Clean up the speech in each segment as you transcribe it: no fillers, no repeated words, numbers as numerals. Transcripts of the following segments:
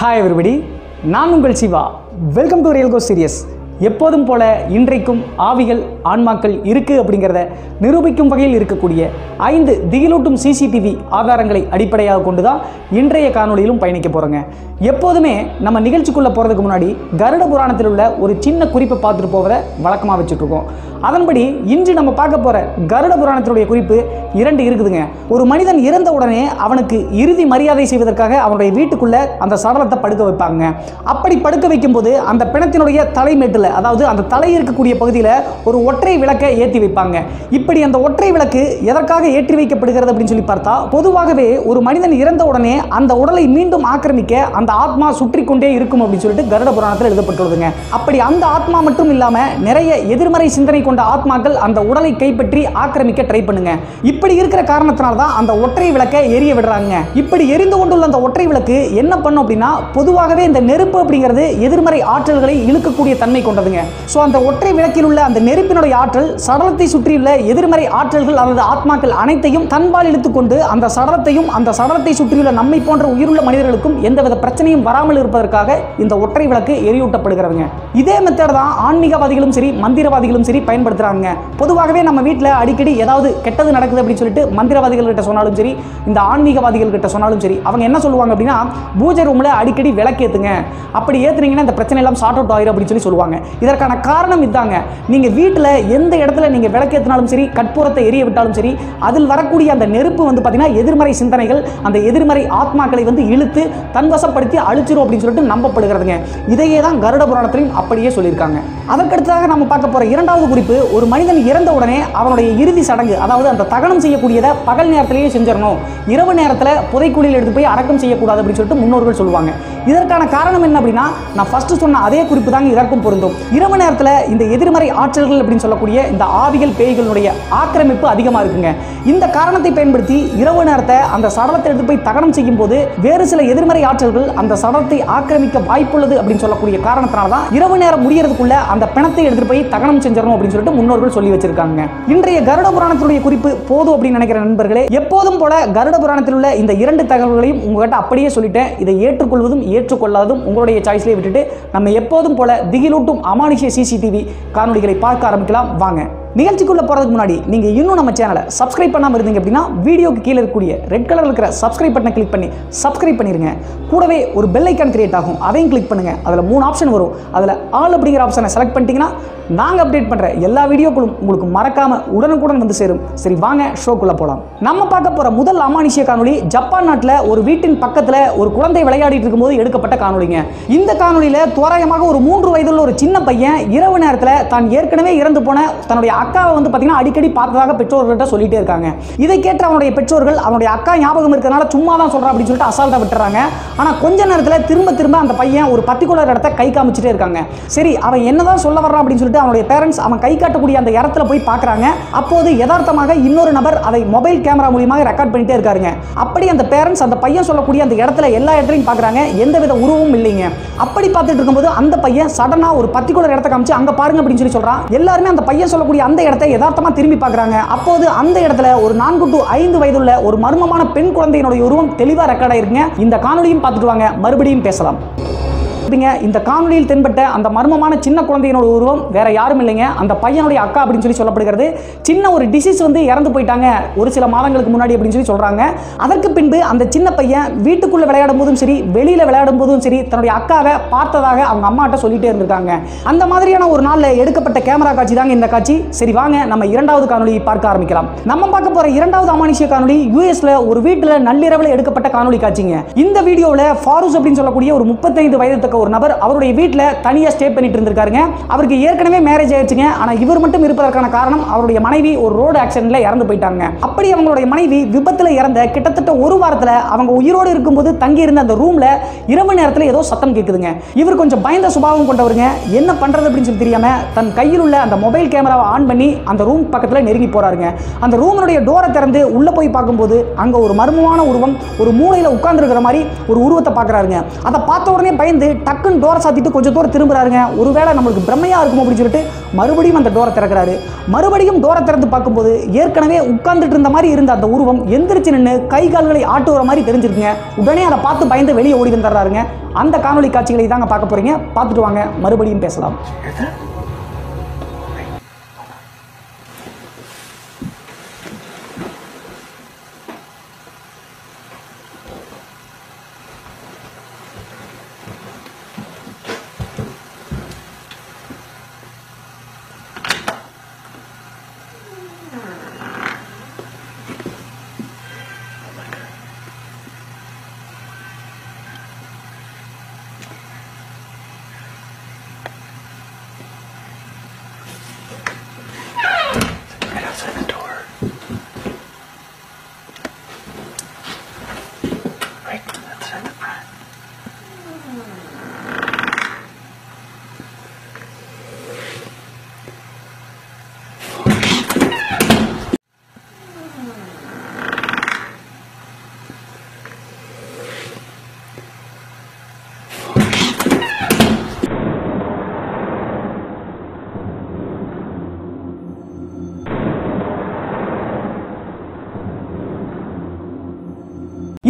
Hi everybody, நான் உங்கள் Siva. Welcome to Real Ghost Series. எப்போதும் போல இன்றைக்கும் ஆவிகள் ஆன்மாக்கள் இருக்கு அப்படிங்கறத நிரூபிக்கும் வகையில் இருக்கக்கூடிய 5 திகிலூட்டும் சிசிடிவி ஆதாரங்களை அடிப்படையாக கொண்டுதான் இன்றைய காணொளியிலும் பயணிக்க போறோங்க. எப்போதுமே நம்ம நிகழ்ச்சிக்குள்ள போறதுக்கு முன்னாடி கருட புராணத்தில் உள்ள ஒரு சின்ன குறிப்பை பார்த்துட்டு போவதை வழக்கமாக வச்சுட்டு இருக்கோம். அதன்படி இன்று நம்ம பார்க்க போற கருட புராணத்தினுடைய குறிப்பு 2 இருக்குதுங்க. ஒரு மனிதன் இறந்த உடனே அவனுக்கு இறுதி மரியாதை செய்வதற்காக அவனுடைய வீட்டுக்குள்ள அந்த சடலத்தை படுக்க வைப்பாங்க. அப்படி படுக்க வைக்கும்போது அந்த பிணத்தினுடைய தலைமேட்டில், அதாவது அந்த தலை இருக்கக்கூடிய பகுதியில் ஒரு ஒற்றை விளக்கை ஏற்றி வைப்பாங்க. இப்படி அந்த ஒற்றை விளக்கு எதற்காக ஏற்றி வைக்கப்படுகிறது அப்படின்னு சொல்லி பார்த்தா, பொதுவாகவே ஒரு மனிதன் இறந்த உடனே அந்த உடலை மீண்டும் ஆக்கிரமிக்க அந்த ஆத்மா சுற்றி கொண்டே இருக்கும் அப்படின்னு சொல்லிட்டு கருட புராணத்தில் எழுதப்பட்டுள்ளதுங்க. அப்படி அந்த ஆத்மா மட்டும் இல்லாம நிறைய எதிர்மறை சிந்தனை கொண்ட ஆத்மாக்கள் அந்த உடலை கைப்பற்றி ஆக்கிரமிக்க ட்ரை பண்ணுங்க. இப்படி இருக்கிற காரணத்தினால தான் அந்த ஒற்றை விளக்கை எரிய விடுறாங்க. இப்படி எரிந்து கொண்டுள்ள அந்த ஒற்றை விளக்கு என்ன பண்ணும் அப்படின்னா, பொதுவாகவே இந்த நெருப்பு அப்படிங்கிறது எதிர்மறை ஆற்றல்களை இழுக்கக்கூடிய தன்மை கொண்டதுங்க. சோ அந்த ஒற்றை விளக்கில் உள்ள அந்த நெருப்பினுடைய ஆற்றல் சடலத்தை சுற்றியுள்ள எதிர்மறை ஆற்றல்கள் அல்லது ஆத்மாக்கள் அனைத்தையும் தன்பால் இழுத்துக்கொண்டு அந்த சடலத்தையும் அந்த சடலத்தை சுற்றியுள்ள நம்மை போன்ற உயிருள்ள மனிதர்களுக்கும் எந்தவித பிரச்சனையும் வராமல் இருப்பதற்காக இந்த ஒற்றை விளக்கு எரியூட்டப்படுகிறதுங்க. இதே மெத்தட் தான் ஆன்மீகவாதிகளும் சரி மந்திரவாதிகளும் சரி பயன்படுத்துறாங்க. பொதுவாகவே நம்ம வீட்டில் அடிக்கடி ஏதாவது கெட்டது நடக்குது அப்படின்னு சொல்லிட்டு மந்திரவாதிகள் கிட்ட சொன்னாலும் சரி, இந்த ஆன்மீகவாதிகள் கிட்ட சொன்னாலும் சரி, அவங்க என்ன சொல்லுவாங்க அப்படின்னா, பூஜை ரூம்ல அடிக்கடி விளக்கேத்துங்க, அப்படி ஏத்துனீங்கன்னா இந்த பிரச்சனை எல்லாம் சார்ட் அவுட் ஆயிரும் அப்படின்னு சொல்லி சொல்லுவாங்க. இதற்கான காரணம் இதாங்க. நீங்க வீட்டில் எந்த இடத்துல நீங்க விளக்கேத்தினாலும் சரி, கற்பூரத்தை எரிய விட்டாலும் சரி, அதில் வரக்கூடிய அந்த நெருப்பு வந்து பார்த்தீங்கன்னா எதிர்மறை சிந்தனைகள், அந்த எதிர்மறை ஆத்மாக்களை வந்து இழுத்து தன்வசப்படுத்தி அழிச்சிரும் அப்படின்னு சொல்லிட்டு நம்பப்படுகிறதுங்க. இதையே தான் கருட புராணத்திலையும் அப்படியே சொல்லியிருக்காங்க. அதற்கடுத்ததாக நம்ம பார்க்க போற 2வது குறிப்பு, ஒரு மனிதன் இறந்த உடனே அவனுடைய இறுதி சடங்கு, அதாவது அந்த தகனம் செய்யக்கூடியதை பகல் நேரத்திலேயே செஞ்சிடணும், இரவு நேரத்தில் புதைக்குழியில் எடுத்து போய் அடக்கம் செய்யக்கூடாது அப்படின்னு சொல்லிட்டு முன்னோர்கள் சொல்லுவாங்க. இதற்கான காரணம் என்ன அப்படின்னா, நான் ஃபர்ஸ்ட் சொன்ன அதே குறிப்பு தாங்க இதற்கும் பொருந்தும். இரவு நேரத்தில் இந்த எதிர்மறை ஆற்றல்கள் அப்படின்னு சொல்லக்கூடிய இந்த ஆவிகள் பேய்களுடைய ஆக்கிரமிப்பு அதிகமாக இருக்குங்க. இந்த காரணத்தை பயன்படுத்தி இரவு நேரத்தை அந்த சடலத்தை எடுத்து போய் தகனம் செய்யும் போது வேறு சில எதிர்மறை ஆற்றல்கள் அந்த சடலத்தை ஆக்கிரமிக்க வாய்ப்புள்ளது அப்படின்னு சொல்லக்கூடிய காரணத்தினால தான் இரவு நேரம் முடியறதுக்குள்ள அந்த பிணத்தை எடுத்துட்டு போய் தகனம் செஞ்சிடணும் அப்படின்னு சொல்லிட்டு முன்னோர்கள் சொல்லி வச்சிருக்காங்க. இன்றைய கருட புராணத்தினுடைய குறிப்பு போதும் அப்படின்னு நினைக்கிற நண்பர்களே, எப்போதும் போல கருட புராணத்தில் உள்ள இந்த 2 தகவல்களையும் உங்ககிட்ட அப்படியே சொல்லிட்டேன். இதை ஏற்றுக்கொள்வதும் ஏற்றுக்கொள்ளாததும் உங்களுடைய சாய்ஸ்லேயே விட்டுட்டு நம்ம எப்போதும் போல திகிலூட்டும் அமானுஷ்ய சிசிடிவி காணொளிகளை பார்க்க ஆரம்பிக்கலாம். வாங்க நிகழ்ச்சிக்குள்ள போறதுக்கு முன்னாடி நீங்க இன்னும் நம்ம சேனலை சப்ஸ்கிரைப் பண்ணாம இருந்தீங்க அப்படின்னா, வீடியோக்கு கீழே இருக்கக்கூடிய ரெட் கலர்ல இருக்கிற சப்ஸ்கிரைப் பட்டனை கிளிக் பண்ணி சப்ஸ்கிரைப் பண்ணிருங்க. கூடவே ஒரு பெல் ஐகான் கிரியேட் ஆகும், அதையும் கிளிக் பண்ணுங்க. அதுல 3 ஆப்ஷன் வரும். அதுல ஆல் அப்படிங்கிற ஆப்ஷனை செலக்ட் பண்ணிட்டீங்கன்னா நாங்க அப்டேட் பண்ற எல்லா வீடியோக்களும் உங்களுக்கு மறக்காம உடனுக்குடன் வந்து சேரும். சரி வாங்க ஷோக்குள்ள போலாம். நம்ம பார்க்க போற முதல் அமானுஷ்ய காணொளி ஜப்பான் நாட்டில் ஒரு வீட்டின் பக்கத்துல ஒரு குழந்தை விளையாடிட்டு இருக்கும்போது எடுக்கப்பட்ட காணொளிங்க. இந்த காணொளியில தோராயமாக ஒரு 3 வயதுள்ள ஒரு சின்ன பையன் இரவு நேரத்தில் தான் ஏற்கனவே இறந்து போன தன்னுடைய அக்காவை வந்து பார்த்தீங்கன்னா அடிக்கடி பார்த்ததாக பெற்றோர்கள்ட்ட சொல்லிட்டே இருக்காங்க. இதை கேட்ட அவனுடைய பெற்றோர்கள் அவனுடைய அக்கா ஞாபகம் இருக்கிறதுனால சும்மா தான் சொல்றான் அப்படின்னு சொல்லிட்டு அசால்ட்டா விட்டுறாங்க. ஆனா கொஞ்ச நேரத்தில் திரும்ப அந்த பையன் ஒரு பர்டிகுலர் இடத்தை கை காமிச்சிட்டே இருக்காங்க. சரி அவன் என்னதான் சொல்ல வர்றான் அப்படின்னு சொல்லிட்டு அவனுடைய பேரண்ட்ஸ் அவன் கை காட்டக்கூடிய அந்த இடத்துல போய் பார்க்கறாங்க. அப்போது யதார்த்தமாக இன்னொரு நபர் அதை மொபைல் கேமரா மூலமாக ரெக்கார்ட் பண்ணிட்டே இருக்காருங்க. அப்படி அந்த பேரண்ட்ஸ் அந்த பையன் சொல்லக்கூடிய அந்த இடத்துல எல்லா இடத்துலையும் பார்க்கறாங்க, எந்தவித உருவமும் இல்லைங்க. அப்படி பார்த்துட்டு இருக்கும்போது அந்த பையன் சடனா ஒரு பர்டிகுலர் இடத்தை காமிச்சு அங்க பாருங்க அப்படின்னு சொல்லி சொல்றான். எல்லாருமே அந்த பையன் சொல்லக்கூடிய அந்த இடத்தை யதார்த்தமா திரும்பி பார்க்கறாங்க. அப்போது அந்த இடத்துல ஒரு 4 to 5 வயதுள்ள ஒரு மர்மமான பெண் குழந்தையினுடைய உருவம் தெளிவா ரெக்கார்ட் ஆயிருக்குங்க. இந்த காணொளியும் பார்த்துட்டு வாங்க, மறுபடியும் பேசலாம். இந்த காணொலியில் தென்பட்ட அந்த மர்மமான சின்ன குழந்தையினோட உருவம் வேற யாரும் இல்லைங்க, அந்த பையனுடைய அக்கா அப்படின்னு சொல்லி சொல்லப்படுகிறது. சின்ன ஒரு டிசீஸ் வந்து இறந்து போயிட்டாங்க ஒரு சில மாதங்களுக்கு முன்னாடி அப்படின்னு சொல்லி சொல்றாங்க. அதற்கு பின்பு அந்த சின்ன பையன் வீட்டுக்குள்ள விளையாடும் போதும் சரி, வெளியில விளையாடும் போதும் சரி, தன்னுடைய அக்காவை பார்த்ததாக அவங்க அம்மாட்ட சொல்லிட்டே இருந்திருக்காங்க. அந்த மாதிரியான ஒரு நாள்ல எடுக்கப்பட்ட கேமரா காட்சி தாங்க இந்த காட்சி. சரி வாங்க நம்ம 2வது காணொலியை பார்க்க ஆரம்பிக்கலாம். நம்ம பார்க்க போற 2வது அமானுஷ்ய காணொலி யூஎஸ்ல ஒரு வீட்டுல நள்ளிரவில் எடுக்கப்பட்ட காணொலி காட்சிங்க. இந்த வீடியோவில் ஃபாரூஸ் அப்படின்னு சொல்லக்கூடிய ஒரு 35 வயது ஒரு நபர் அவருடைய வீட்டில் தனியா ஸ்டே பண்ணிட்டு இருந்திருக்காருங்க. அவருக்கு ஏற்கனவே மேரேஜ் ஆயிடுச்சுங்க. ஆனா இவர் மட்டும் இருப்பதற்கான காரணம் அவருடைய மனைவி ஒரு ரோடு ஆக்சிடென்ட்ல இறந்து போயிட்டாங்க. அப்படி அவங்களுடைய மனைவி விபத்துல இறந்த கிட்டத்தட்ட ஒரு வாரத்துல அவங்க உயிரோடு இருக்கும்போது தங்கி இருந்த அந்த ரூம்ல இரவு நேரத்தில் ஏதோ சத்தம் கேட்குதுங்க. இவர் கொஞ்சம் பயந்த சுபாவம் கொண்டவருங்க. என்ன பண்றது அப்படின்னு சொல்லி தெரியாம தன் கையில் உள்ள அந்த மொபைல் கேமராவை ஆன் பண்ணி அந்த ரூம் பக்கத்துல நெருங்கி போறாருங்க. அந்த ரூமுடைய டோரை திறந்து உள்ள போய் பார்க்கும்போது அங்க ஒரு மர்மமான உருவம் ஒரு மூலையில உட்கார்ந்து இருக்கிற மாதிரி ஒரு உருவத்தை பார்க்கறாருங்க. அதை பார்த்த உடனே பயந்து டக்குன்னு டோரை சாத்திட்டு கொஞ்சம் தூரம் திரும்புறாருங்க. ஒருவேளை நம்மளுக்கு பிரம்மையா இருக்கும் அப்படின்னு சொல்லிட்டு மறுபடியும் அந்த டோரை திறக்கிறாரு. மறுபடியும் டோரை திறந்து பார்க்கும்போது ஏற்கனவே உட்கார்ந்துட்டு இருந்த மாதிரி இருந்த அந்த உருவம் எந்திரிச்சு நின்று கை கால்களை ஆட்டுற மாதிரி தெரிஞ்சிருக்குங்க. உடனே அதை பார்த்து பயந்து வெளியே ஓடி வந்துடுறாருங்க. அந்த காணொலி காட்சிகளை தாங்க பார்க்க போறீங்க. பார்த்துட்டு வாங்க, மறுபடியும் பேசலாம்.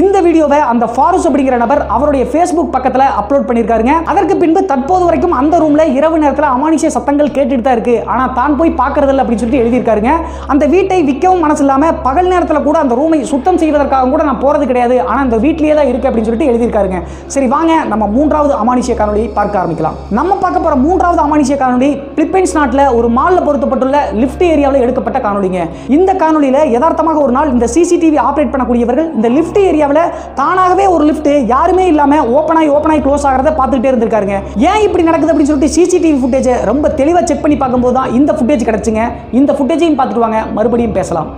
இந்த வீடியோவை அந்த ஃபாரூஸ் அப்படிங்கிற நபர் அவருடைய Facebook பக்கத்துல அப்லோட் பண்ணிருக்காருங்க. அதற்கு பின்பு தற்போது வரைக்கும் அந்த ரூம்ல இரவு நேரத்தில் அமானுஷ்ய சத்தங்கள் கேட்டுட்டு தான் இருக்கு, ஆனா தான் போய் பார்க்கறது இல்லை அப்படின்னு சொல்லிட்டு எழுதியிருக்காருங்க. அந்த வீட்டை விற்கவும் மனசு இல்லாம பகல் நேரத்தில் கூட அந்த ரூமை சுத்தம் செய்வதற்காக கூட நான் போறது கிடையாது, ஆனா அந்த வீட்லயே தான் இருக்கு அப்படின்னு சொல்லிட்டு எழுதியிருக்காருங்க. சரி வாங்க நம்ம மூன்றாவது அமானுஷ்ய காணொலியை பார்க்க ஆரம்பிக்கலாம். நம்ம பார்க்க போற மூன்றாவது அமானுஷ்ய காணொலி பிலிப்பைன்ஸ் நாட்டில் ஒரு மால்ல பொருத்தப்பட்டுள்ள லிஃப்ட் ஏரியாவில் எடுக்கப்பட்ட காணொலிங்க. இந்த காணொலியில யதார்த்தமாக ஒரு நாள் இந்த சிசிடிவி ஆபரேட் பண்ணக்கூடியவர்கள் இந்த லிஃப்ட் ஏரியாவில் தானாகவே ஒரு லிஃப்ட் யாருமே இல்லாம ஓபன் ஆகி க்ளோஸ் ஆகிறத பார்த்துட்டே இருந்திருக்காருங்க. ஏன் இப்படி நடக்குது அப்படின்னு சொல்லிட்டு சிசிடிவி ஃபுட்டேஜ் ரொம்ப தெளிவா செக் பண்ணி பார்க்கும்போது தான் இந்த ஃபுட்டேஜ் கிடைச்சுங்க. இந்த ஃபுட்டேஜையும் பார்த்துட்டு வாங்க, மறுபடியும் பேசலாம்.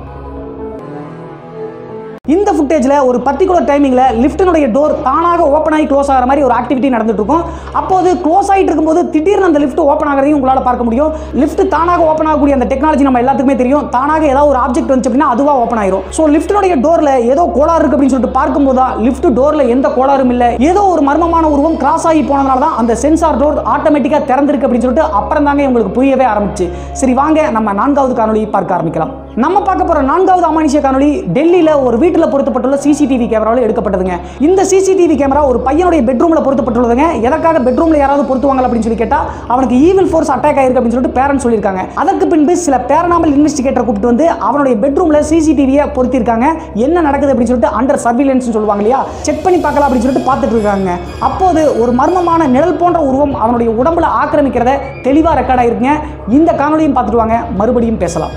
இந்த ஃபுட்டேஜ்ல ஒரு பர்டிகுலர் டைமிங்ல லிஃப்டினுடைய டோர் தானாக ஓபன் ஆகி க்ளோஸ் ஆகிற மாதிரி ஒரு ஆக்டிவிட்டி நடந்துட்டு இருக்கும். அப்போது க்ளோஸ் ஆகிட்டு இருக்கும்போது திடீர்னு அந்த லிஃப்ட் ஓபன் ஆகிறதையும் உங்களால் பார்க்க முடியும். லிஃப்ட் தானாக ஓபன் ஆகக்கூடிய அந்த டெக்னாலஜி நம்ம எல்லாத்துக்குமே தெரியும். தானாக ஏதாவது ஒரு ஆப்ஜெக்ட் வந்துச்சு அப்படின்னா அதுவா ஓபன் ஆயிரும். ஸோ லிஃப்டினுடைய டோர்ல ஏதோ கோளாறு இருக்கு அப்படின்னு சொல்லிட்டு பார்க்கும்போது தான் லிஃப்ட் டோர்ல எந்த கோளாறும் இல்லை, ஏதோ ஒரு மர்மமான உருவம் கிராஸ் ஆகி போனதுனால தான் அந்த சென்சார் டோர் ஆட்டோமேட்டிக்கா திறந்திருக்கு அப்படின்னு சொல்லிட்டு அப்புறம் தாங்க உங்களுக்கு புரியவே ஆரம்பிச்சு. சரி வாங்க நம்ம நான்காவது காணொலியை பார்க்க ஆரம்பிக்கலாம். நம்ம பார்க்க போற நான்காவது அமானுஷ்ய காணொலி டெல்லியில ஒரு வீட்டில் பொருத்தப்பட்டுள்ள சிசிடிவி கேமராவில் எடுக்கப்பட்டதுங்க. இந்த சிசிடிவி கேமரா ஒரு பையனுடைய பெட்ரூம்ல பொருத்தப்பட்டுள்ளதுங்க. எதற்காக பெட்ரூம்ல யாராவது பொருத்துவாங்க அப்படின்னு சொல்லி கேட்டா அவனுக்கு ஈவில் ஃபோர்ஸ் அட்டாக் ஆயிருக்கு அப்படின்னு சொல்லிட்டு பேரண்ட்ஸ் சொல்லியிருக்காங்க. அதற்கு பின்பு சில பேரனாமல் இன்வெஸ்டிகேட்டர் கூப்பிட்டு வந்து அவனுடைய பெட்ரூம்ல சிசிடிவியை பொருத்திருக்காங்க. என்ன நடக்குது அப்படின்னு சொல்லிட்டு அண்டர் சர்வீலன்ஸ் சொல்லுவாங்க இல்லையா, செக் பண்ணி பார்க்கலாம் அப்படின்னு சொல்லிட்டு பார்த்துட்டு இருக்காங்க. அப்போது ஒரு மர்மமான நிழல் போன்ற உருவம் அவனுடைய உடம்புல ஆக்கிரமிக்கிறத தெளிவா ரெக்கார்ட் ஆயிருக்குங்க. இந்த காணொலியும் பார்த்துட்டு வாங்க, மறுபடியும் பேசலாம்.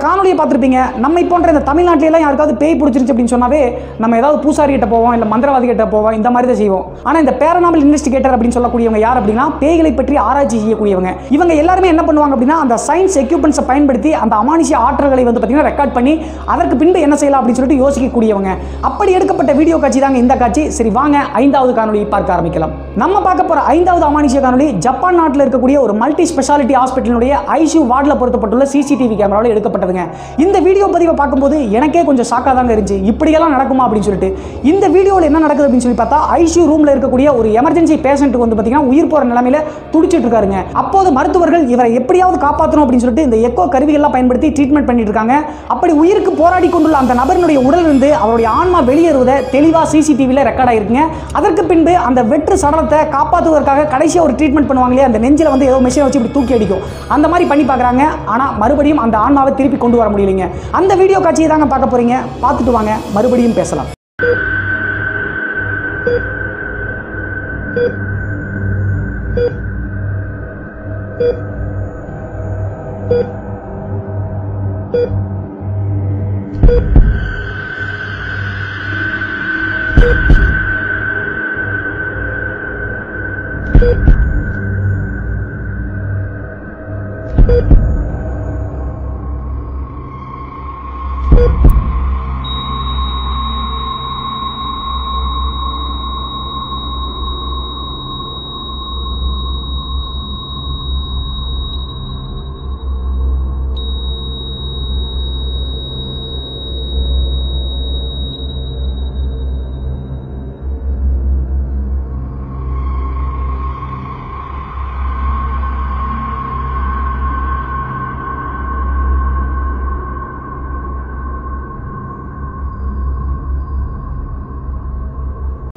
காணொலியை பார்த்துருப்பீங்க. நம்ம போன்ற இந்த தமிழ்நாட்டிலாம் யாருக்காவது பேய் பிடிச்சிருச்சு அப்படின்னு சொன்னாவே நம்ம ஏதாவது பூசாரி கிட்ட போவோம், இல்லை மந்திரவாதி கிட்ட போவோம், இந்த மாதிரி தான் செய்வோம். ஆனால் இந்த பேரனாமல் இன்வெஸ்டிகேட்டர் அப்படின்னு சொல்லக்கூடியவங்க யார் அப்படின்னா பேய்களை பற்றி ஆராய்ச்சி செய்யக்கூடியவங்க. இவங்க எல்லாருமே என்ன பண்ணுவாங்க அப்படின்னா அந்த சயின்ஸ் எக்யூப்மெண்ட்ஸை பயன்படுத்தி அந்த அமானுஷ்ய ஆற்றல்களை வந்து பார்த்தீங்கன்னா ரெக்கார்ட் பண்ணி அதற்கு பின்பு என்ன செய்யலாம் அப்படின்னு சொல்லிட்டு யோசிக்கக்கூடியவங்க. அப்படி எடுக்கப்பட்ட வீடியோ காட்சி தாங்க இந்த காட்சி. சரி வாங்க 5வது காணொலியை பார்க்க ஆரம்பிக்கலாம். நம்ம பார்க்க போற 5வது அமானுஷ்ய காணொலி ஜப்பான் நாட்டில் இருக்கக்கூடிய ஒரு மல்டி ஸ்பெஷாலிட்டி ஹாஸ்பிட்டலுடைய ஐசியூ வார்டில் பொருத்தப்பட்டுள்ள சிசிடிவி கேமராவில் எடுக்கப்பட்டதுங்க. இந்த வீடியோ பதிவை பார்க்கும்போது எனக்கே கொஞ்சம் ஷாக்காக தாங்க இருந்துச்சு. இப்படியெல்லாம் நடக்குமா அப்படின்னு சொல்லிட்டு. இந்த வீடியோவில் என்ன நடக்குது அப்படின்னு சொல்லி பார்த்தா ஐசியூ ரூம்ல இருக்கக்கூடிய ஒரு எமர்ஜென்சி பேஷண்ட்டுக்கு வந்து பார்த்தீங்கன்னா உயிர் போற நிலைமையில துடிச்சிட்டு இருக்காருங்க. அப்போது மருத்துவர்கள் இவரை எப்படியாவது காப்பாற்றணும் அப்படின்னு சொல்லிட்டு இந்த எக்கோ கருவிகள்லாம் பயன்படுத்தி ட்ரீட்மெண்ட் பண்ணிட்டு இருக்காங்க. அப்படி உயிருக்கு போராடி கொண்டுள்ள அந்த நபரினுடைய உடலிலிருந்து அவருடைய ஆன்மா வெளியேறுவதை தெளிவா சிசிடிவியில் ரெக்கார்ட் ஆயிருக்குங்க. அதற்கு பின்பு அந்த வெற்று சடலத்தை காப்பாற்றுவதற்காக கடைசியாக ஒரு ட்ரீட்மெண்ட் பண்ணுவாங்களே, அந்த நெஞ்சில வந்து ஏதோ மெஷினை வச்சு இப்படி தூக்கி அடிக்கும், அந்த மாதிரி பண்ணி பார்க்குறாங்க. ஆனால் மறுபடியும் அந்த ஆன்மாவை திருப்பி கொண்டு வர முடியலைங்க. அந்த வீடியோ காட்சியை தாங்க பார்க்க போறீங்க. பார்த்துட்டு வாங்க, மறுபடியும் பேசலாம்.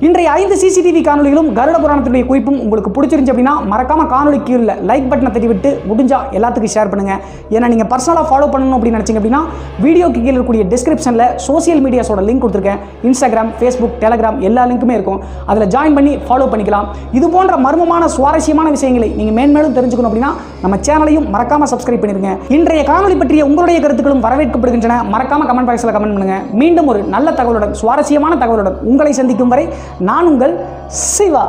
இன்றைய 5 சிசிடிவி காணொலிகளும் கருட புராணத்துடைய குறிப்பும் உங்களுக்கு பிடிச்சிருந்துச்சு அப்படின்னா மறக்காம காணொலி கீழே லைக் பட்டனை தட்டி விட்டு முடிஞ்சா எல்லாத்துக்கும் ஷேர் பண்ணுங்க. ஏன்னா நீங்க பர்சனலாக ஃபாலோ பண்ணணும் அப்படின்னு நினைச்சீங்க அப்படின்னா வீடியோக்கு கீழே இருக்கக்கூடிய டிஸ்கிரிப்ஷனில் சோசியல் மீடியாஸோட லிங்க் கொடுத்துருக்கேன். இன்ஸ்டாகிராம், ஃபேஸ்புக், டெலகிராம் எல்லா லிங்க்குமே இருக்கும். அதில் ஜாயின் பண்ணி ஃபாலோ பண்ணிக்கலாம். இது போன்ற மர்மமான சுவாரஸ்யமான விஷயங்களை நீங்கள் மேன்மேலும் தெரிஞ்சுக்கணும் அப்படின்னா நம்ம சேனலையும் மறக்காம சப்ஸ்கிரைப் பண்ணிருங்க. இன்றைய காணொலி பற்றிய உங்களுடைய கருத்துக்களும் வரவேற்கப்படுகின்றன. மறக்காம கமெண்ட் பாக்ஸில் கமெண்ட் பண்ணுங்க. மீண்டும் ஒரு நல்ல தகவலுடன், சுவாரஸ்யமான தகவலுடன் உங்களை சந்திக்கும் வரை நான் உங்கள் சிவா.